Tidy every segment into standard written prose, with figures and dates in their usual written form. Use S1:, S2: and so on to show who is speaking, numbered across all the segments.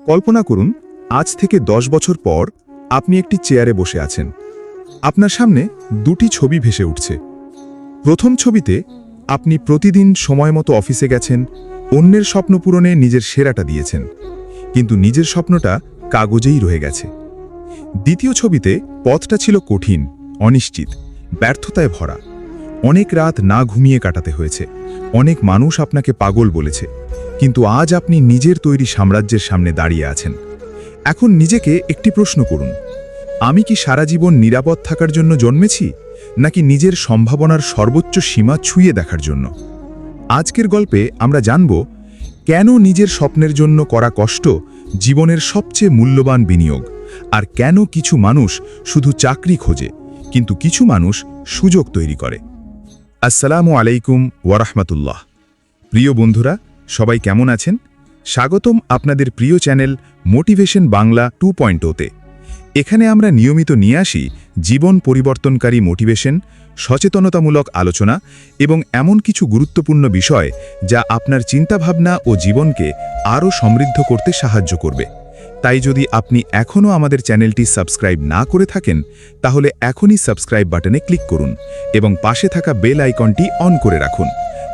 S1: কল্পনা করুন আজ থেকে 10 বছর পর আপনি একটি চেয়ারে বসে আছেন। আপনার সামনে দুটি ছবি ভেসে উঠছে। প্রথম ছবিতে আপনি প্রতিদিন সময়মতো অফিসে গেছেন, অন্যের স্বপ্ন পূরণে নিজের সেরাটা দিয়েছেন, কিন্তু নিজের স্বপ্নটা কাগজেই রয়ে গেছে। দ্বিতীয় ছবিতে পথটা ছিল কঠিন, অনিশ্চিত, ব্যর্থতায় ভরা। অনেক রাত না ঘুমিয়ে কাটাতে হয়েছে, অনেক মানুষ আপনাকে পাগল বলেছে, কিন্তু আজ আপনি নিজের তৈরি সাম্রাজ্যের সামনে দাঁড়িয়ে আছেন। এখন নিজেকে একটি প্রশ্ন করুন, আমি কি সারা জীবন নিরাপদ থাকার জন্য জন্মেছি, নাকি নিজের সম্ভাবনার সর্বোচ্চ সীমা ছুঁয়ে দেখার জন্য? আজকের গল্পে আমরা জানব কেন নিজের স্বপ্নের জন্য করা কষ্ট জীবনের সবচেয়ে মূল্যবান বিনিয়োগ, আর কেন কিছু মানুষ শুধু চাকরি খোঁজে কিন্তু কিছু মানুষ সুযোগ তৈরি করে। আসসালামু আলাইকুম ওয়ারাহমাতুল্লাহ। প্রিয় বন্ধুরা, সবাই কেমন আছেন? স্বাগতম আপনাদের প্রিয় চ্যানেল মোটিভেশন বাংলা 2.0-তে। এখানে আমরা নিয়মিত নিয়ে আসি জীবন পরিবর্তনকারী মোটিভেশন, সচেতনতামূলক আলোচনা এবং এমন কিছু গুরুত্বপূর্ণ বিষয় যা আপনার চিন্তাভাবনা ও জীবনকে আরও সমৃদ্ধ করতে সাহায্য করবে। তাই যদি আপনি এখনও আমাদের চ্যানেলটি সাবস্ক্রাইব না করে থাকেন, তাহলে এখনই সাবস্ক্রাইব বাটনে ক্লিক করুন এবং পাশে থাকা বেল আইকনটি অন করে রাখুন,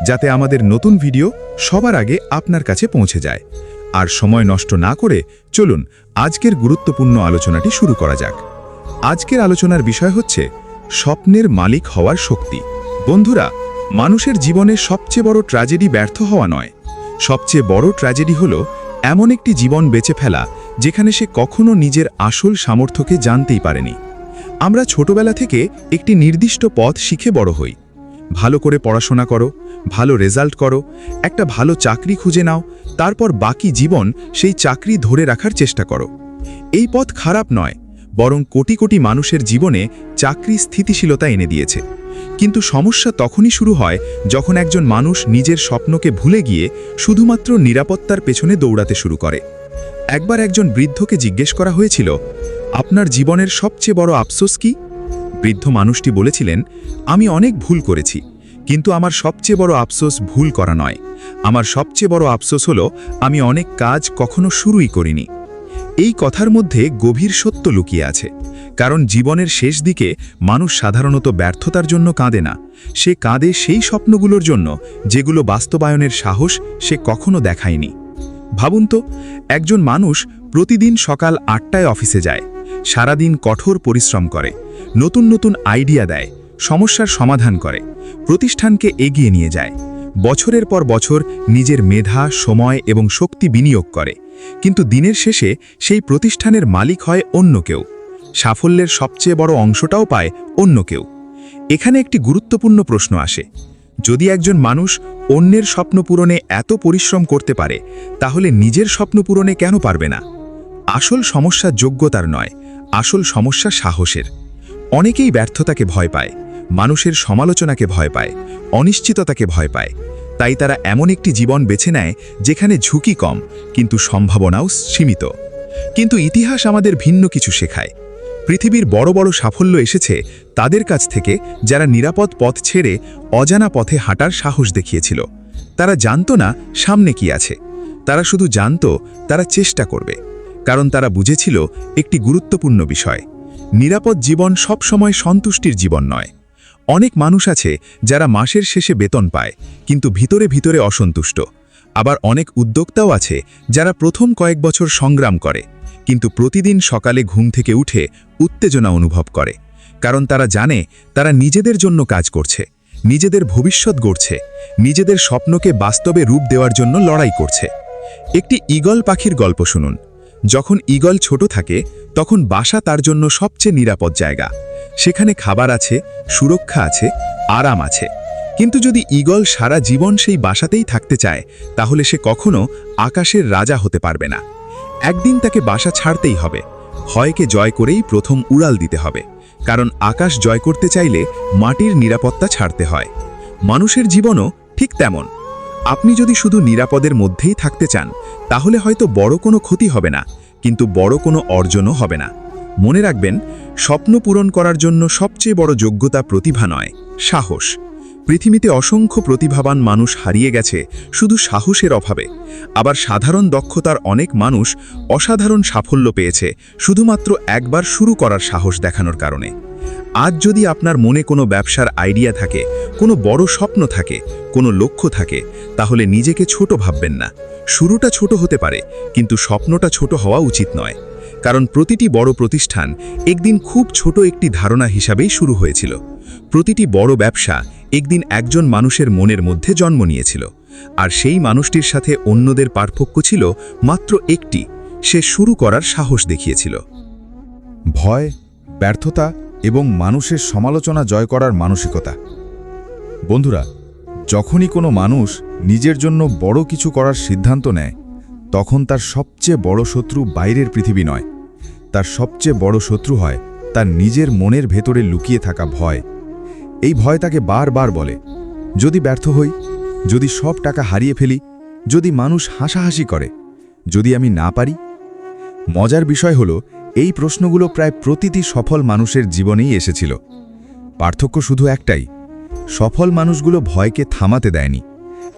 S1: যাতে আমাদের নতুন ভিডিও সবার আগে আপনার কাছে পৌঁছে যায়। আর সময় নষ্ট না করে চলুন আজকের গুরুত্বপূর্ণ আলোচনাটি শুরু করা যাক। আজকের আলোচনার বিষয় হচ্ছে স্বপ্নের মালিক হওয়ার শক্তি। বন্ধুরা, মানুষের জীবনে সবচেয়ে বড় ট্র্যাজেডি ব্যর্থ হওয়া নয়, সবচেয়ে বড় ট্র্যাজেডি হলো এমন একটি জীবন বেঁচে ফেলা যেখানে সে কখনো নিজের আসল সামর্থ্যকে জানতেই পারেনি। আমরা ছোটবেলা থেকে একটি নির্দিষ্ট পথ শিখে বড় হই। ভালো করে পড়াশোনা করো, ভালো রেজাল্ট করো, একটা ভালো চাকরি খুঁজে নাও, তারপর বাকি জীবন সেই চাকরি ধরে রাখার চেষ্টা করো। এই পথ খারাপ নয়, বরং কোটি কোটি মানুষের জীবনে চাকরি স্থিতিশীলতা এনে দিয়েছে। কিন্তু সমস্যা তখনই শুরু হয় যখন একজন মানুষ নিজের স্বপ্নকে ভুলে গিয়ে শুধুমাত্র নিরাপত্তার পেছনে দৌড়াতে শুরু করে। একবার একজন বৃদ্ধকে জিজ্ঞেস করা হয়েছিল, আপনার জীবনের সবচেয়ে বড় আফসোস কি? বৃদ্ধ মানুষটি বলেছিলেন, আমি অনেক ভুল করেছি, কিন্তু আমার সবচেয়ে বড় আফসোস ভুল করা নয়। আমার সবচেয়ে বড় আফসোস হলো আমি অনেক কাজ কখনো শুরুই করিনি। এই কথার মধ্যে গভীর সত্য লুকিয়ে আছে, কারণ জীবনের শেষ দিকে মানুষ সাধারণত ব্যর্থতার জন্য কাঁদে না, সে কাঁদে সেই স্বপ্নগুলোর জন্য যেগুলো বাস্তবায়নের সাহস সে কখনো দেখায়নি। ভাবুন তো, একজন মানুষ প্রতিদিন সকাল 8টায় অফিসে যায়, সারাদিন কঠোর পরিশ্রম করে, নতুন নতুন আইডিয়া দেয়, সমস্যার সমাধান করে, প্রতিষ্ঠানকে এগিয়ে নিয়ে যায়, বছরের পর বছর নিজের মেধা, সময় এবং শক্তি বিনিয়োগ করে, কিন্তু দিনের শেষে সেই প্রতিষ্ঠানের মালিক হয় অন্য কেউ। সাফল্যের সবচেয়ে বড় অংশটাও পায় অন্য কেউ। এখানে একটি গুরুত্বপূর্ণ প্রশ্ন আসে, যদি একজন মানুষ অন্যের স্বপ্ন পূরণে এত পরিশ্রম করতে পারে, তাহলে নিজের স্বপ্ন পূরণে কেন পারবে না? আসল সমস্যা যোগ্যতার নয়, আসল সমস্যা সাহসের। অনেকেই ব্যর্থতাকে ভয় পায়, মানুষের সমালোচনাকে ভয় পায়, অনিশ্চিততাকে ভয় পায়। তাই তারা এমন একটি জীবন বেছে নেয় যেখানে ঝুঁকি কম কিন্তু সম্ভাবনাও সীমিত। কিন্তু ইতিহাস আমাদের ভিন্ন কিছু শেখায়। পৃথিবীর বড় বড় সাফল্য এসেছে তাদের কাছ থেকে যারা নিরাপদ পথ ছেড়ে অজানা পথে হাঁটার সাহস দেখিয়েছিল। তারা জানতো না সামনে কি আছে, তারা শুধু জানতো তারা চেষ্টা করবে, কারণ তারা বুঝেছিল একটি গুরুত্বপূর্ণ বিষয়, নিরাপদ জীবন সবসময় সন্তুষ্টির জীবন নয়। অনেক মানুষ আছে যারা মাসের শেষে বেতন পায় কিন্তু ভিতরে ভিতরে অসন্তুষ্ট। আবার অনেক উদ্যোক্তাও আছে যারা প্রথম কয়েক বছর সংগ্রাম করে কিন্তু প্রতিদিন সকালে ঘুম থেকে উঠে উত্তেজনা অনুভব করে, কারণ তারা জানে তারা নিজেদের জন্য কাজ করছে, নিজেদের ভবিষ্যৎ গড়ছে, নিজেদের স্বপ্নকে বাস্তবে রূপ দেওয়ার জন্য লড়াই করছে। একটি ঈগল পাখির গল্প শুনুন। যখন ঈগল ছোট থাকে তখন বাসা তার জন্য সবচেয়ে নিরাপদ জায়গা। সেখানে খাবার আছে, সুরক্ষা আছে, আরাম আছে। কিন্তু যদি ঈগল সারা জীবন সেই বাসাতেই থাকতে চায়, তাহলে সে কখনো আকাশের রাজা হতে পারবে না। একদিন তাকে বাসা ছাড়তেই হবে, ভয়কে জয় করেই প্রথম উড়াল দিতে হবে, কারণ আকাশ জয় করতে চাইলে মাটির নিরাপত্তা ছাড়তে হয়। মানুষের জীবনও ঠিক তেমন। আপনি যদি শুধু নিরাপদের মধ্যেই থাকতে চান, তাহলে হয়তো বড় কোনো ক্ষতি হবে না, কিন্তু বড় কোনো অর্জনও হবে না। মনে রাখবেন, স্বপ্ন পূরণ করার জন্য সবচেয়ে বড় যোগ্যতা প্রতিভা নয়, সাহস।
S2: পৃথিবীতে অসংখ্য প্রতিভাবান মানুষ হারিয়ে গেছে শুধু সাহসের অভাবে, আবার সাধারণ দক্ষতার অনেক মানুষ অসাধারণ সাফল্য পেয়েছে শুধুমাত্র একবার শুরু করার সাহস দেখানোর কারণে। আজ যদি আপনার মনে কোনো ব্যবসার আইডিয়া থাকে, কোনো বড় স্বপ্ন থাকে, কোনো লক্ষ্য থাকে, তাহলে নিজেকে ছোট ভাববেন না। শুরুটা ছোট হতে পারে, কিন্তু স্বপ্নটা ছোট হওয়া উচিত নয়। কারণ প্রতিটি বড় প্রতিষ্ঠান একদিন খুব ছোট একটি ধারণা হিসাবেই শুরু হয়েছিল। প্রতিটি বড় ব্যবসা একদিন একজন মানুষের মনের মধ্যে জন্ম নিয়েছিল, আর সেই মানুষটির সাথে অন্যদের পার্থক্য ছিল মাত্র একটি: সে শুরু করার সাহস দেখিয়েছিল।
S3: ভয়, ব্যর্থতা এবং মানুষের সমালোচনা জয় করার মানসিকতা। বন্ধুরা, যখনই কোনো মানুষ নিজের জন্য বড় কিছু করার সিদ্ধান্ত নেয়, তখন তার সবচেয়ে বড় শত্রু বাইরের পৃথিবী নয়, তার সবচেয়ে বড় শত্রু হয় তার নিজের মনের ভেতরে লুকিয়ে থাকা ভয়। এই ভয় তাকে বারবার বলে, যদি ব্যর্থ হই, যদি সব টাকা হারিয়ে ফেলি, যদি মানুষ হাসাহাসি করে, যদি আমি না পারি। মজার বিষয় হলো, এই প্রশ্নগুলো প্রায় প্রতিটি সফল মানুষের জীবনেই এসেছিল। পার্থক্য শুধু একটাই: সফল মানুষগুলো ভয়কে থামাতে দেয়নি,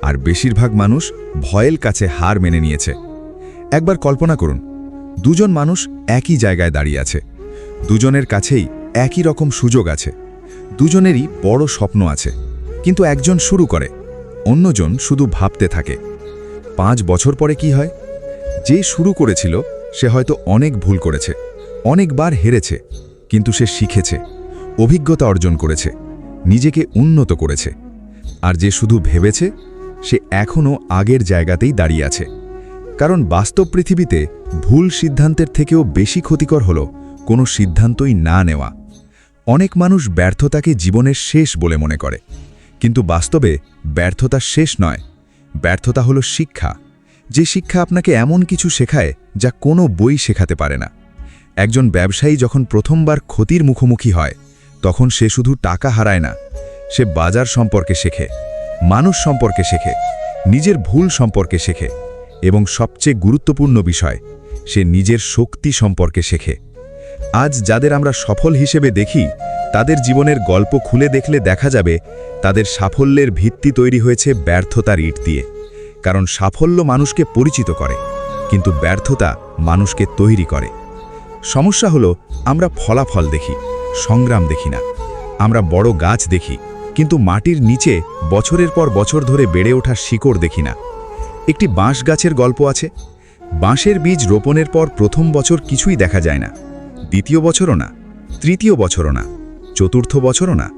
S3: আর বেশিরভাগ মানুষ ভয়ের কাছে হার মেনে নিয়েছে। একবার কল্পনা করুন, দুজন মানুষ একই জায়গায় দাঁড়িয়ে আছে, দুজনের কাছেই একই রকম সুযোগ আছে, দুজনেরই বড় স্বপ্ন আছে, কিন্তু একজন শুরু করে, অন্যজন শুধু ভাবতে থাকে। 5 বছর পরে কি হয়? যে শুরু করেছিল সে হয়তো অনেক ভুল করেছে, অনেকবার হেরেছে, কিন্তু সে শিখেছে, অভিজ্ঞতা অর্জন করেছে, নিজেকে উন্নত করেছে। আর যে শুধু ভেবেছে, সে এখনও আগের জায়গাতেই দাঁড়িয়ে আছে। কারণ বাস্তব পৃথিবীতে ভুল সিদ্ধান্তের থেকেও বেশি ক্ষতিকর হলো কোনো সিদ্ধান্তই না নেওয়া। অনেক মানুষ ব্যর্থতাকে জীবনের শেষ বলে মনে করে, কিন্তু বাস্তবে ব্যর্থতা শেষ নয়। ব্যর্থতা হলো শিক্ষা, যে শিক্ষা আপনাকে এমন কিছু শেখায় যা কোনো বই শেখাতে পারে না। একজন ব্যবসায়ী যখন প্রথমবার ক্ষতির মুখোমুখি হয়, তখন সে শুধু টাকা হারায় না, সে বাজার সম্পর্কে শেখে, মানুষ সম্পর্কে শেখে, নিজের ভুল সম্পর্কে শেখে, এবং সবচেয়ে গুরুত্বপূর্ণ বিষয়, সে নিজের শক্তি সম্পর্কে শেখে। আজ যাদের আমরা সফল হিসেবে দেখি, তাদের জীবনের গল্প খুলে দেখলে দেখা যাবে তাদের সাফল্যের ভিত্তি তৈরি হয়েছে ব্যর্থতার ইট দিয়ে। কারণ সাফল্য মানুষকে পরিচিত করে, কিন্তু ব্যর্থতা মানুষকে তৈরি করে। সমস্যা হলো, আমরা ফলাফল দেখি, সংগ্রাম দেখি না। আমরা বড় গাছ দেখি, কিন্তু মাটির নিচে বছরের পর বছর ধরে বেড়ে ওঠা শিকড় দেখি না। একটি বাঁশ গাছের গল্প আছে। বাঁশের বীজ রোপণের পর প্রথম বছর কিছুই দেখা যায় না, দ্বিতীয় বছরও না, তৃতীয় বছরও না, চতুর্থ বছরও না।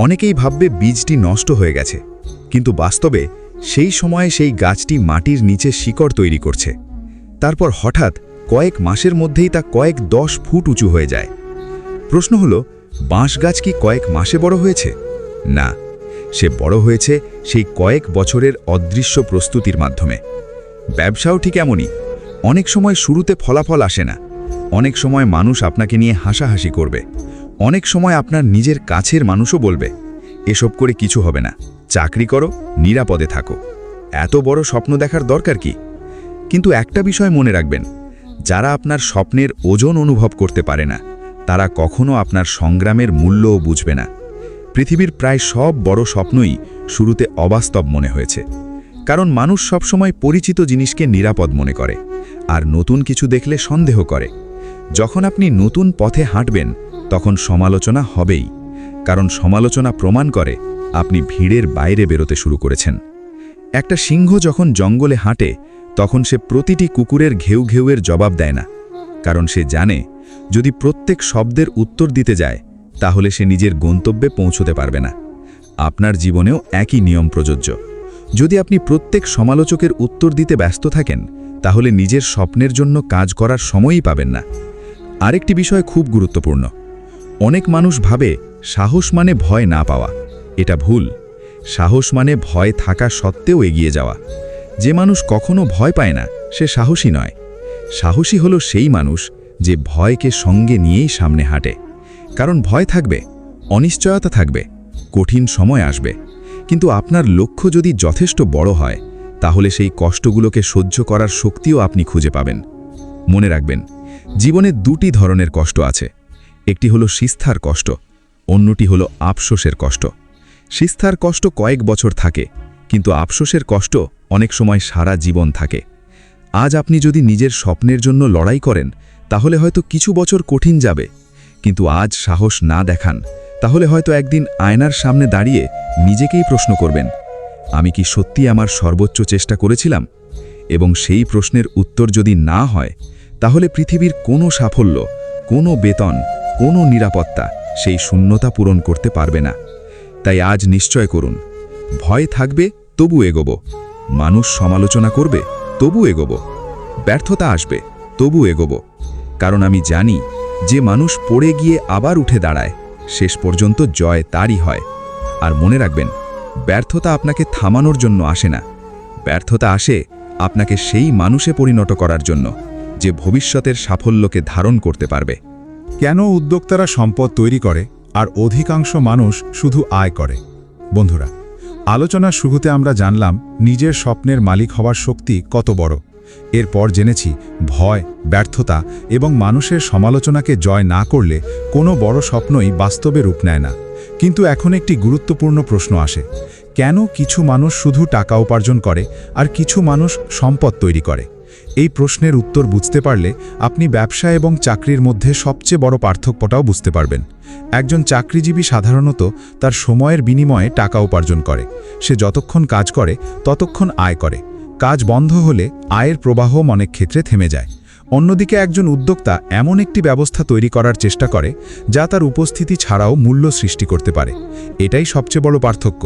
S3: অনেকেই ভাববে বীজটি নষ্ট হয়ে গেছে, কিন্তু বাস্তবে সেই সময়ে সেই গাছটি মাটির নিচে শিকড় তৈরি করছে। তারপর হঠাৎ কয়েক মাসের মধ্যেই তা কয়েক 10 ফুট উঁচু হয়ে যায়। প্রশ্ন হলো, বাঁশ গাছ কি কয়েক মাসে বড় হয়েছে? না, সে বড় হয়েছে সেই কয়েক বছরের অদৃশ্য প্রস্তুতির মাধ্যমে। ব্যবসাও ঠিক এমনই। অনেক সময় শুরুতে ফলাফল আসে না, অনেক সময় মানুষ আপনাকে নিয়ে হাসাহাসি করবে, অনেক সময় আপনার নিজের কাছের মানুষও বলবে, এসব করে কিছু হবে না, চাকরি করো, নিরাপদে থাকো, এত বড় স্বপ্ন দেখার দরকার কি? কিন্তু একটা বিষয় মনে রাখবেন, যারা আপনার স্বপ্নের ওজন অনুভব করতে পারে না, তারা কখনো আপনার সংগ্রামের মূল্যও বুঝবে না। পৃথিবীর প্রায় সব বড় স্বপ্নই শুরুতে অবাস্তব মনে হয়েছে, কারণ মানুষ সবসময় পরিচিত জিনিসকে নিরাপদ মনে করে, আর নতুন কিছু দেখলে সন্দেহ করে। যখন আপনি নতুন পথে হাঁটবেন, তখন সমালোচনা হবেই, কারণ সমালোচনা প্রমাণ করে আপনি ভিড়ের বাইরে বেরোতে শুরু করেছেন। একটা সিংহ যখন জঙ্গলে হাঁটে, তখন সে প্রতিটি কুকুরের ঘেউ ঘেউয়ের জবাব দেয় না, কারণ সে জানে যদি প্রত্যেক শব্দের উত্তর দিতে যায়, তাহলে সে নিজের গন্তব্যে পৌঁছতে পারবে না। আপনার জীবনেও একই নিয়ম প্রযোজ্য। যদি আপনি প্রত্যেক সমালোচকের উত্তর দিতে ব্যস্ত থাকেন, তাহলে নিজের স্বপ্নের জন্য কাজ করার সময়ই পাবেন না। আরেকটি বিষয় খুব গুরুত্বপূর্ণ। অনেক মানুষ ভাবে সাহস মানে ভয় না পাওয়া। এটা ভুল। সাহস মানে ভয় থাকা সত্ত্বেও এগিয়ে যাওয়া। যে মানুষ কখনো ভয় পায় না, সে সাহসী নয়। সাহসী হলো সেই মানুষ যে ভয়কে সঙ্গে নিয়েই সামনে হাঁটে। কারণ ভয় থাকবে, অনিশ্চয়তা থাকবে, কঠিন সময় আসবে, কিন্তু আপনার লক্ষ্য যদি যথেষ্ট বড় হয়, তাহলে সেই কষ্টগুলোকে সহ্য করার শক্তিও আপনি খুঁজে পাবেন। মনে রাখবেন, জীবনে 2টি ধরনের কষ্ট আছে। একটি হলো শিস্তার কষ্ট, অন্যটি হলো আফসোসের কষ্ট।
S2: শিস্তার কষ্ট কয়েক বছর থাকে, কিন্তু আফসোসের কষ্ট অনেক সময় সারা জীবন থাকে। আজ আপনি যদি নিজের স্বপ্নের জন্য লড়াই করেন, তাহলে হয়তো কিছু বছর কঠিন যাবে, কিন্তু আজ সাহস না দেখান, তাহলে হয়তো একদিন আয়নার সামনে দাঁড়িয়ে নিজেকেই প্রশ্ন করবেন, আমি কি সত্যি আমার সর্বোচ্চ চেষ্টা করেছিলাম? এবং সেই প্রশ্নের উত্তর যদি না হয়, তাহলে পৃথিবীর কোনো সাফল্য, কোনো বেতন, কোনো নিরাপত্তা সেই শূন্যতা পূরণ করতে পারবে না। তাই আজ নিশ্চয় করুন, ভয় থাকবে তবু এগোব, মানুষ সমালোচনা করবে তবু এগোব, ব্যর্থতা আসবে তবু এগোব, কারণ আমি জানি যে মানুষ পড়ে গিয়ে আবার উঠে দাঁড়ায়, শেষ পর্যন্ত জয় তারই হয়। আর মনে রাখবেন, ব্যর্থতা আপনাকে থামানোর জন্য আসে না, ব্যর্থতা আসে আপনাকে সেই মানুষে পরিণত করার জন্য যে ভবিষ্যতের সাফল্যকে ধারণ করতে পারবে।
S1: কেন উদ্যোক্তারা সম্পদ তৈরি করে আর অধিকাংশ মানুষ শুধু আয় করে? বন্ধুরা, আলোচনার শুরুতে আমরা জানলাম নিজের স্বপ্নের মালিক হওয়ার শক্তি কত বড়। এরপর জেনেছি ভয়, ব্যর্থতা এবং মানুষের সমালোচনাকে জয় না করলে কোনো বড় স্বপ্নই বাস্তবে রূপ নেয় না। কিন্তু এখন একটি গুরুত্বপূর্ণ প্রশ্ন আসে, কেন কিছু মানুষ শুধু টাকা উপার্জন করে আর কিছু মানুষ সম্পদ তৈরি করে? এই প্রশ্নের উত্তর বুঝতে পারলে আপনি ব্যবসা এবং চাকরির মধ্যে সবচেয়ে বড় পার্থক্যটাও বুঝতে পারবেন। একজন চাকরিজীবী সাধারণত তার সময়ের বিনিময়ে টাকা উপার্জন করে। সে যতক্ষণ কাজ করে ততক্ষণ আয় করে। কাজ বন্ধ হলে আয়ের প্রবাহ অনেক ক্ষেত্রে থেমে যায়। অন্যদিকে একজন উদ্যোক্তা এমন একটি ব্যবস্থা তৈরি করার চেষ্টা করে যা তার উপস্থিতি ছাড়াও মূল্য সৃষ্টি করতে পারে। এটাই সবচেয়ে বড় পার্থক্য।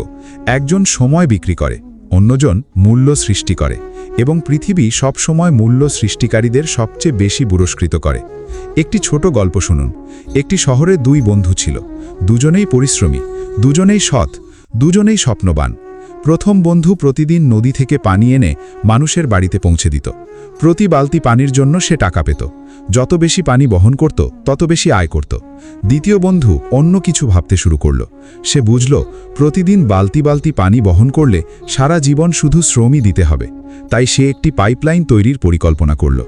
S1: একজন সময় বিক্রি করে, অন্যজন মূল্য সৃষ্টি করে, এবং পৃথিবী সবসময় মূল্য সৃষ্টিকারীদের সবচেয়ে বেশি পুরস্কৃত করে। একটি ছোট গল্প শুনুন। একটি শহরে দুই বন্ধু ছিল, দুজনেই পরিশ্রমী, দুজনেই সৎ, দুজনেই স্বপ্নবান। প্রথম বন্ধু প্রতিদিন নদী থেকে পানি এনে মানুষের বাড়িতে পৌঁছে দিত। প্রতি বালতি পানির জন্য সে টাকা পেত। যত বেশি পানি বহন করত তত বেশি আয় করত। দ্বিতীয় বন্ধু অন্য কিছু ভাবতে শুরু করল। সে বুঝল প্রতিদিন বালতি বালতি পানি বহন করলে সারা জীবন শুধু শ্রমই দিতে হবে। তাই সে একটি পাইপলাইন তৈরির পরিকল্পনা করল।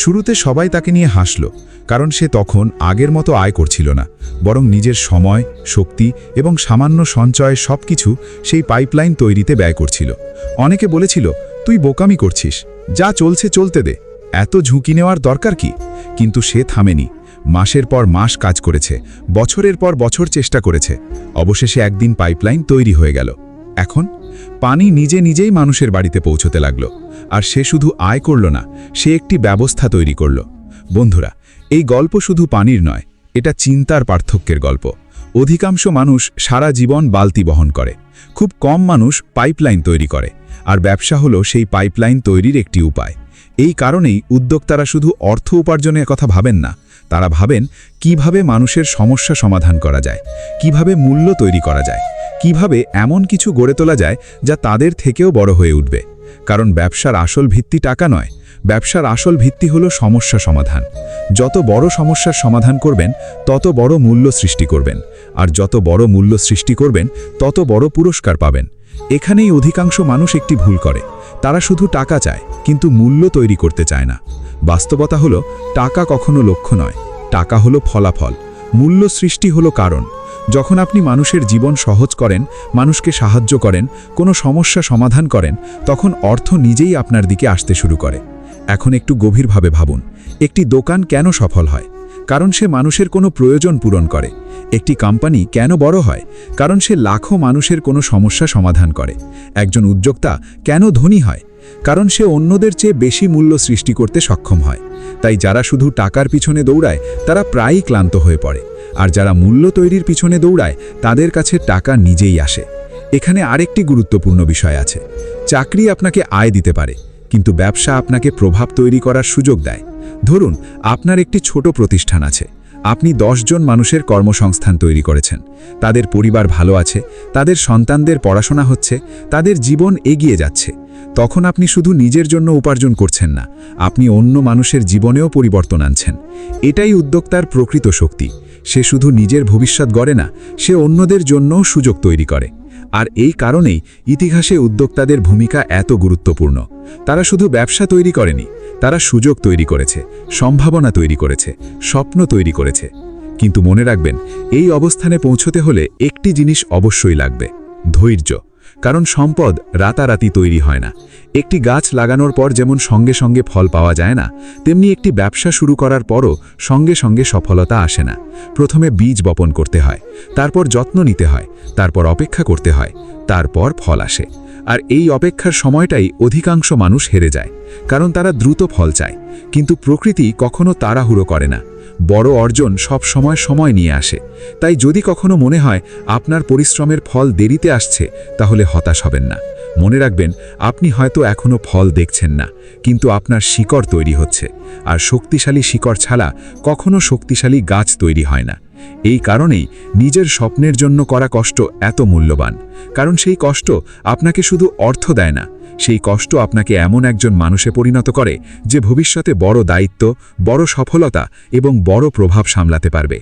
S1: শুরুতে সবাই তাকে নিয়ে হাসল, কারণ সে তখন আগের মতো আয় করছিল না, বরং নিজের সময়, শক্তি এবং সামান্য সঞ্চয় সবকিছু সেই পাইপলাইন তৈরিতে ব্যয় করছিল। অনেকে বলেছিল, তুই বোকামি করছিস, যা চলছে চলতে দে, এত ঝুঁকি নেওয়ার দরকার কি? কিন্তু সে থামেনি। মাসের পর মাস কাজ করেছে, বছরের পর বছর চেষ্টা করেছে। অবশেষে একদিন পাইপলাইন তৈরি হয়ে গেল। এখন পানি নিজে নিজেই মানুষের বাড়িতে পৌঁছতে লাগলো। আর সে শুধু আয় করল না, সে একটি ব্যবস্থা তৈরি করল। বন্ধুরা, এই গল্প শুধু পানির নয়, এটা চিন্তার পার্থক্যের গল্প। অধিকাংশ মানুষ সারা জীবন বালতি বহন করে, খুব কম মানুষ পাইপলাইন তৈরি করে, আর ব্যবসা হলো সেই পাইপলাইন তৈরির একটি উপায়। এই কারণেই উদ্যোক্তারা শুধু অর্থ উপার্জনের কথা ভাবেন না, তারা ভাবেন কিভাবে মানুষের সমস্যা সমাধান করা যায়, কিভাবে মূল্য তৈরি করা যায়, কিভাবে এমন কিছু গড়ে তোলা যায় যা তাদের থেকেও বড় হয়ে উঠবে। কারণ ব্যবসার আসল ভিত্তি টাকা নয়, ব্যবসার আসল ভিত্তি হলো সমস্যা সমাধান। যত বড় সমস্যার সমাধান করবেন তত বড় মূল্য সৃষ্টি করবেন, আর যত বড় মূল্য সৃষ্টি করবেন তত বড় পুরস্কার পাবেন। এখানেই অধিকাংশ মানুষ একটি ভুল করে, তারা শুধু টাকা চায় কিন্তু মূল্য তৈরি করতে চায় না। বাস্তবতা হলো টাকা কখনো লক্ষ্য নয়, টাকা হলো ফলাফল, মূল্য সৃষ্টি হলো কারণ। যখন আপনি মানুষের জীবন সহজ করেন, মানুষকে সাহায্য করেন, কোনো সমস্যা সমাধান করেন, তখন অর্থ নিজেই আপনার দিকে আসতে শুরু করে। এখন একটু গভীরভাবে ভাবুন, একটি দোকান কেন সফল হয়? কারণ সে মানুষের কোনো প্রয়োজন পূরণ করে। একটি কোম্পানি কেন বড় হয়? কারণ সে লাখো মানুষের কোনো সমস্যা সমাধান করে। একজন উদ্যোক্তা কেন ধনী হয়? কারণ সে অন্যদের চেয়ে বেশি মূল্য সৃষ্টি করতে সক্ষম হয়। তাই যারা শুধু টাকার পিছনে দৌড়ায় তারা প্রায়ই ক্লান্ত হয়ে পড়ে, আর যারা মূল্য তৈরির পিছনে দৌড়ায় তাদের কাছে টাকা নিজেই আসে। এখানে আরেকটি গুরুত্বপূর্ণ বিষয় আছে। চাকরি আপনাকে আয় দিতে পারে, কিন্তু ব্যবসা আপনাকে প্রভাব তৈরি করার সুযোগ দেয়। ধরুন, আপনার একটি ছোট প্রতিষ্ঠান আছে, আপনি 10 জন মানুষের কর্মসংস্থান তৈরি করেছেন, তাদের পরিবার ভালো আছে, তাদের সন্তানদের পড়াশোনা হচ্ছে, তাদের জীবন এগিয়ে যাচ্ছে। তখন আপনি শুধু নিজের জন্য উপার্জন করছেন না, আপনি অন্য মানুষের জীবনেও পরিবর্তন আনছেন। এটাই উদ্যোক্তার প্রকৃত শক্তি। সে শুধু নিজের ভবিষ্যৎ গড়ে না, সে অন্যদের জন্যও সুযোগ তৈরি করে। আর এই কারণেই ইতিহাসে উদ্যোক্তাদের ভূমিকা এত গুরুত্বপূর্ণ। তারা শুধু ব্যবসা তৈরি করেনি, তারা সুযোগ তৈরি করেছে, সম্ভাবনা তৈরি করেছে, স্বপ্ন তৈরি করেছে। কিন্তু মনে রাখবেন, এই অবস্থানে পৌঁছতে হলে একটি জিনিস অবশ্যই লাগবে,
S2: ধৈর্য। কারণ সম্পদ রাতারাতি তৈরি হয় না। একটি গাছ লাগানোর পর যেমন সঙ্গে সঙ্গে ফল পাওয়া যায় না, তেমনি একটি ব্যবসা শুরু করার পরও সঙ্গে সঙ্গে সফলতা আসে না। প্রথমে বীজ বপন করতে হয়, তারপর যত্ন নিতে হয়, তারপর অপেক্ষা করতে হয়, তারপর ফল আসে। আর এই অপেক্ষার সময়টাই অধিকাংশ মানুষ হেরে যায়, কারণ তারা দ্রুত ফল চায়। কিন্তু প্রকৃতি কখনো তাড়াহুড়ো করে না। বড় অর্জন সব সময় নিয়ে আসে। তাই যদি কখনো মনে হয় আপনার পরিশ্রমের ফল দেরিতে আসছে, তাহলে হতাশ হবেন না। মনে রাখবেন, আপনি হয়তো এখনো ফল দেখছেন না, কিন্তু আপনার শিকড় তৈরি হচ্ছে। আর শক্তিশালী শিকড় ছাড়া কখনো শক্তিশালী গাছ তৈরি হয় না। এই কারণেই নিজের স্বপ্নের জন্য করা কষ্ট এত মূল্যবান। কারণ সেই কষ্ট আপনাকে শুধু অর্থ দেয় না, সেই কষ্ট আপনাকে এমন একজন মানুষে পরিণত করে যে ভবিষ্যতে বড় দায়িত্ব, বড় সফলতা এবং বড় প্রভাব সামলাতে পারবে।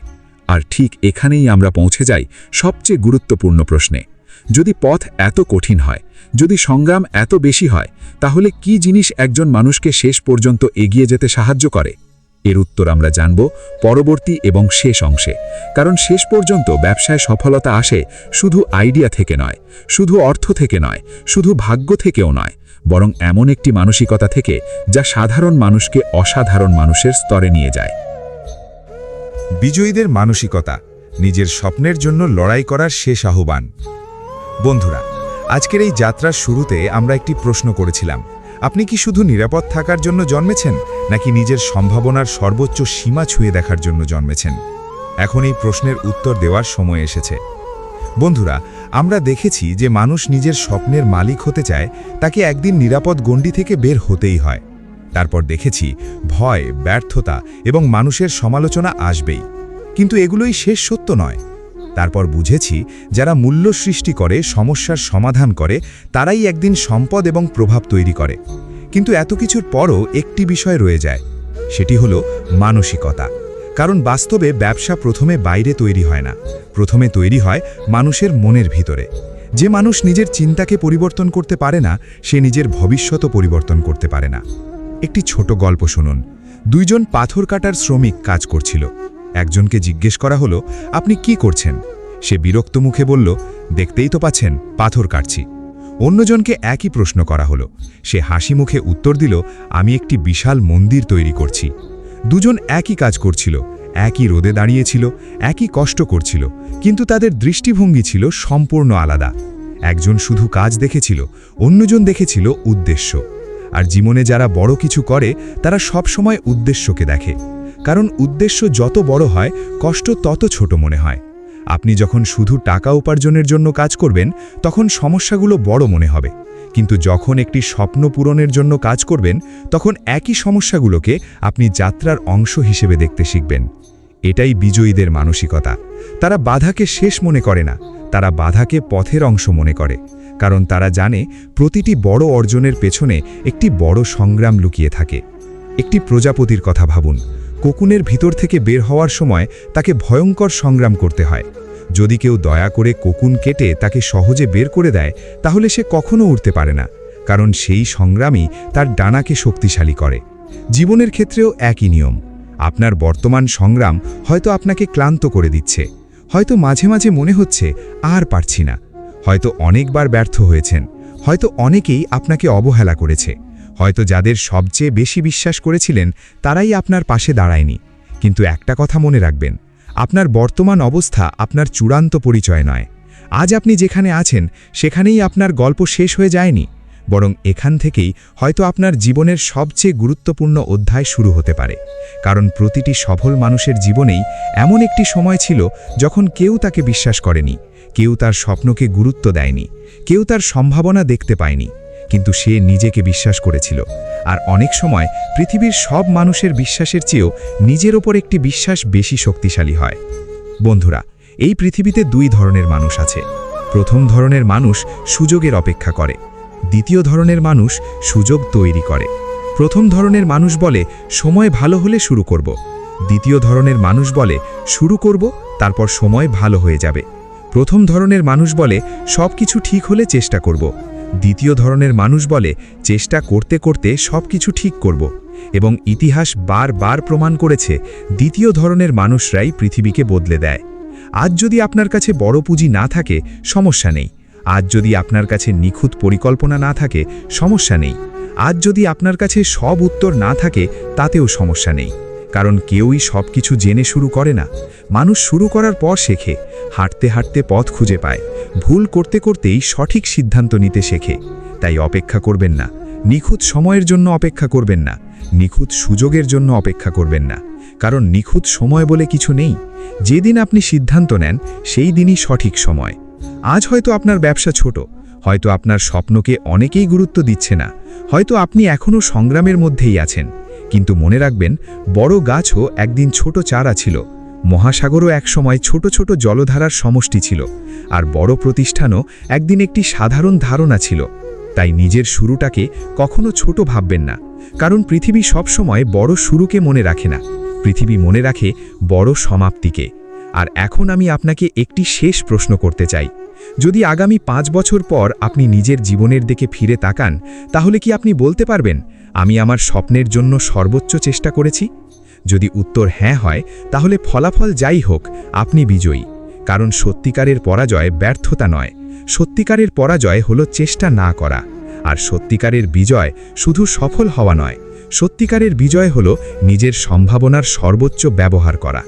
S2: আর ঠিক এখানেই আমরা পৌঁছে যাই সবচেয়ে গুরুত্বপূর্ণ প্রশ্নে। যদি পথ এত কঠিন হয়, যদি সংগ্রাম এত বেশি হয়, তাহলে কি জিনিস একজন মানুষকে শেষ পর্যন্ত এগিয়ে যেতে সাহায্য করে? এর উত্তর আমরা জানব পরবর্তী এবং শেষ অংশে। কারণ শেষ পর্যন্ত ব্যবসায় সফলতা আসে শুধু আইডিয়া থেকে নয়, শুধু অর্থ থেকে নয়, শুধু ভাগ্য থেকেও নয়, বরং এমন একটি মানসিকতা থেকে যা সাধারণ মানুষকে অসাধারণ মানুষের স্তরে নিয়ে যায়।
S3: বিজয়ীদের মানসিকতা, নিজের স্বপ্নের জন্য লড়াই করার শেষ আহ্বান। বন্ধুরা, আজকের এই যাত্রার শুরুতে আমরা একটি প্রশ্ন করেছিলাম, আপনি কি শুধু নিরাপদ থাকার জন্য জন্মেছেন, নাকি নিজের সম্ভাবনার সর্বোচ্চ সীমা ছুঁয়ে দেখার জন্য জন্মেছেন? এখন এই প্রশ্নের উত্তর দেওয়ার সময় এসেছে। বন্ধুরা, আমরা দেখেছি যে মানুষ নিজের স্বপ্নের মালিক হতে চায়, তাকে একদিন নিরাপদ গণ্ডি থেকে বের হতেই হয়। তারপর দেখেছি ভয়, ব্যর্থতা এবং মানুষের সমালোচনা আসবেই, কিন্তু এগুলোই শেষ সত্য নয়। তারপর বুঝেছি যারা মূল্য সৃষ্টি করে, সমস্যার সমাধান করে, তারাই একদিন সম্পদ এবং প্রভাব তৈরি করে। কিন্তু এত কিছুর পরও একটি বিষয় রয়ে যায়, সেটি হলো মানসিকতা। কারণ বাস্তবে ব্যবসা প্রথমে বাইরে তৈরি হয় না, প্রথমে তৈরি হয় মানুষের মনের ভিতরে। যে মানুষ নিজের চিন্তাকে পরিবর্তন করতে পারে না, সে নিজের ভবিষ্যতও পরিবর্তন করতে পারে না। একটি ছোট গল্প শুনুন। দুইজন পাথর কাটার শ্রমিক কাজ করছিল। একজনকে জিজ্ঞেস করা হলো, আপনি কি করছেন? সে বিরক্ত মুখে বলল, দেখতেই তো পাচ্ছেন, পাথর কাটছি। অন্যজনকে একই প্রশ্ন করা হলো। সে হাসি মুখে উত্তর দিল, আমি একটি বিশাল মন্দির তৈরি করছি। দুজন একই কাজ করছিল, একই রোদে দাঁড়িয়েছিল, একই কষ্ট করছিল, কিন্তু তাদের দৃষ্টিভঙ্গি ছিল সম্পূর্ণ আলাদা। একজন শুধু কাজ দেখেছিল, অন্যজন দেখেছিল উদ্দেশ্য। আর জীবনে যারা বড় কিছু করে, তারা সবসময় উদ্দেশ্যকে দেখে। কারণ উদ্দেশ্য যত বড় হয়, কষ্ট তত ছোট মনে হয়। আপনি যখন শুধু টাকা উপার্জনের জন্য কাজ করবেন, তখন সমস্যাগুলো বড় মনে হবে। কিন্তু যখন একটি স্বপ্ন পূরণের জন্য কাজ করবেন, তখন একই সমস্যাগুলোকে আপনি যাত্রার অংশ হিসেবে দেখতে শিখবেন। এটাই বিজয়ীদের মানসিকতা। তারা বাধাকে শেষ মনে করে না, তারা বাধাকে পথের অংশ মনে করে। কারণ তারা জানে প্রতিটি বড় অর্জনের পেছনে একটি বড় সংগ্রাম লুকিয়ে থাকে। একটি প্রজাপতির কথা ভাবুন। কোকুনের ভিতর থেকে বের হওয়ার সময় তাকে ভয়ঙ্কর সংগ্রাম করতে হয়। যদি কেউ দয়া করে কোকুন কেটে তাকে সহজে বের করে দেয়, তাহলে সে কখনো উঠতে পারে না, কারণ সেই সংগ্রামই তার ডানাকে শক্তিশালী করে। জীবনের ক্ষেত্রেও একই নিয়ম। আপনার বর্তমান সংগ্রাম হয়তো আপনাকে ক্লান্ত করে দিচ্ছে, হয়তো মাঝে মাঝে মনে হচ্ছে আর পারছি না, হয়তো অনেকবার ব্যর্থ হয়েছেন, হয়তো অনেকেই আপনাকে অবহেলা করেছে, হয়তো যাদের সবচেয়ে বেশি বিশ্বাস করেছিলেন তারাই আপনার পাশে দাঁড়ায়নি। কিন্তু একটা কথা মনে রাখবেন, আপনার বর্তমান অবস্থা আপনার চূড়ান্ত পরিচয় নয়। আজ আপনি যেখানে আছেন সেখানেই আপনার গল্প শেষ হয়ে যায়নি, বরং এখান থেকেই হয়তো আপনার জীবনের সবচেয়ে গুরুত্বপূর্ণ অধ্যায় শুরু হতে পারে। কারণ প্রতিটি সফল মানুষের জীবনেই এমন একটি সময় ছিল যখন কেউ তাকে বিশ্বাস করেনি, কেউ তার স্বপ্নকে গুরুত্ব দেয়নি, কেউ তার সম্ভাবনা দেখতে পায়নি, কিন্তু সে নিজেকে বিশ্বাস করেছিল। আর অনেক সময় পৃথিবীর সব মানুষের বিশ্বাসের চেয়েও নিজের ওপর একটি বিশ্বাস বেশি শক্তিশালী হয়। বন্ধুরা, এই পৃথিবীতে দুই ধরনের মানুষ আছে। প্রথম ধরনের মানুষ সুযোগের অপেক্ষা করে, দ্বিতীয় ধরনের মানুষ সুযোগ তৈরি করে। প্রথম ধরনের মানুষ বলে সময় ভালো হলে শুরু করব, দ্বিতীয় ধরনের মানুষ বলে শুরু করব, তারপর সময় ভালো হয়ে যাবে। প্রথম ধরনের মানুষ বলে সব কিছু ঠিক হলে চেষ্টা করব, দ্বিতীয় ধরনের মানুষ বলে চেষ্টা করতে করতে সব কিছু ঠিক করব। এবং ইতিহাস বারবার প্রমাণ করেছে দ্বিতীয় ধরনের মানুষরাই পৃথিবীকে বদলে দেয়। আজ যদি আপনার কাছে বড় পুঁজি না থাকে, সমস্যা নেই।
S2: আজ যদি আপনার কাছে নিখুঁত পরিকল্পনা না থাকে, সমস্যা নেই। আজ যদি আপনার কাছে সব উত্তর না থাকে, তাতেও সমস্যা নেই। কারণ কেউই সব কিছু জেনে শুরু করে না। মানুষ শুরু করার পর শেখে, হাঁটতে হাঁটতে পথ খুঁজে পায়, ভুল করতে করতেই সঠিক সিদ্ধান্ত নিতে শেখে। তাই অপেক্ষা করবেন না, নিখুঁত সময়ের জন্য অপেক্ষা করবেন না, নিখুঁত সুযোগের জন্য অপেক্ষা করবেন না। কারণ নিখুঁত সময় বলে কিছু নেই। যেদিন আপনি সিদ্ধান্ত নেন, সেই দিনই সঠিক সময়। আজ হয়তো আপনার ব্যবসা ছোট, হয়তো আপনার স্বপ্নকে অনেকেই গুরুত্ব দিচ্ছে না, হয়তো আপনি এখনও সংগ্রামের মধ্যেই আছেন। কিন্তু মনে রাখবেন, বড় গাছও একদিন ছোট চারা ছিল, মহাসাগরও একসময় ছোট ছোট জলধারার সমষ্টি ছিল, আর বড় প্রতিষ্ঠানও একদিন একটি সাধারণ ধারণা ছিল। তাই নিজের শুরুটাকে কখনো ছোট ভাববেন না, কারণ পৃথিবী সবসময় বড় শুরুকে মনে রাখে না, পৃথিবী মনে রাখে বড় সমাপ্তিকে। আর এখন আমি আপনাকে একটি শেষ প্রশ্ন করতে চাই। যদি আগামী 5 বছর পর আপনি নিজের জীবনের দিকে ফিরে তাকান, তাহলে কি আপনি বলতে পারবেন, আমি আমার স্বপ্নের জন্য সর্বোচ্চ চেষ্টা করেছি? যদি উত্তর হ্যাঁ হয়, তাহলে ফলাফল যাই হোক, আপনি বিজয়ী। কারণ সত্যিকারের পরাজয় ব্যর্থতা নয়, সত্যিকারের পরাজয় হলো চেষ্টা না করা। আর সত্যিকারের বিজয় শুধু সফল হওয়া নয়, সত্যিকারের বিজয় হলো নিজের সম্ভাবনার সর্বোচ্চ ব্যবহার করা।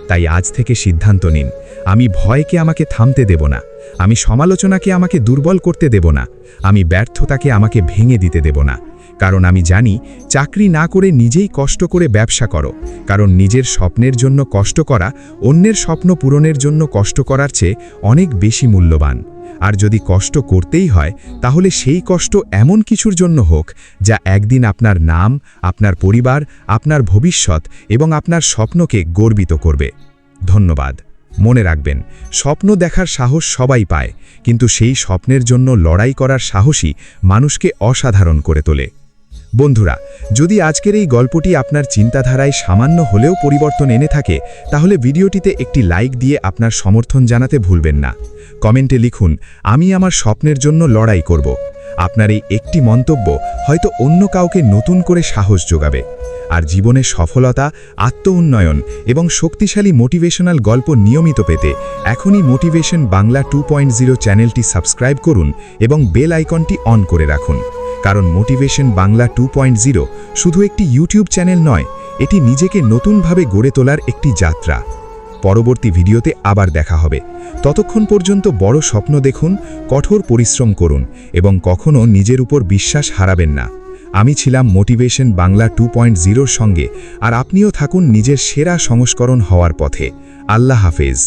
S2: তাই আজ থেকে সিদ্ধান্ত নিন, আমি ভয়কে আমাকে থামতে দেব না, আমি সমালোচনাকে আমাকে দুর্বল করতে দেব না, আমি ব্যর্থতাকে আমাকে ভেঙে দিতে দেব না। কারণ আমি জানি, চাকরি না করে নিজেই কষ্ট করে ব্যবসা করো, কারণ নিজের স্বপ্নের জন্য কষ্ট করা অন্যের স্বপ্ন পূরণের জন্য কষ্ট করার চেয়ে অনেক বেশি মূল্যবান। আর যদি কষ্ট করতেই হয়, তাহলে সেই কষ্ট এমন কিছুর জন্য হোক যা একদিন আপনার নাম, আপনার পরিবার, আপনার ভবিষ্যৎ এবং আপনার স্বপ্নকে গর্বিত করবে। ধন্যবাদ। মনে রাখবেন, স্বপ্ন দেখার সাহস সবাই পায়, কিন্তু সেই স্বপ্নের জন্য লড়াই করার সাহসই মানুষকে অসাধারণ করে তোলে। বন্ধুরা, যদি আজকের এই গল্পটি আপনার চিন্তাধারায় সামান্য হলেও পরিবর্তন এনে থাকে, তাহলে ভিডিওটিতে একটি লাইক দিয়ে আপনার সমর্থন জানাতে ভুলবেন না। কমেন্টে লিখুন, আমি আমার স্বপ্নের জন্য লড়াই করব। আপনার এই একটি মন্তব্য হয়তো অন্য কাউকে নতুন করে সাহস যোগাবে। আর জীবনে সফলতা, আত্ম-উন্নয়ন এবং শক্তিশালী মোটিভেশনাল গল্প নিয়মিত পেতে এখনই মোটিভেশন বাংলা 2.0 চ্যানেলটি সাবস্ক্রাইব করুন এবং বেল আইকনটি অন করে রাখুন। কারণ মোটিভেশন বাংলা 2.0 শুধু একটি ইউটিউব চ্যানেল নয়, এটি নিজেকে নতুনভাবে গড়ে তোলার একটি যাত্রা। পরবর্তী ভিডিওতে আবার দেখা হবে। ততক্ষণ পর্যন্ত বড় স্বপ্ন দেখুন, কঠোর পরিশ্রম করুন এবং কখনো নিজের উপর বিশ্বাস হারাবেন না। আমি ছিলাম মোটিভেশন বাংলা 2.0 সঙ্গে, আর আপনিও থাকুন নিজের সেরা সংস্করণ হওয়ার পথে। আল্লাহ হাফেজ।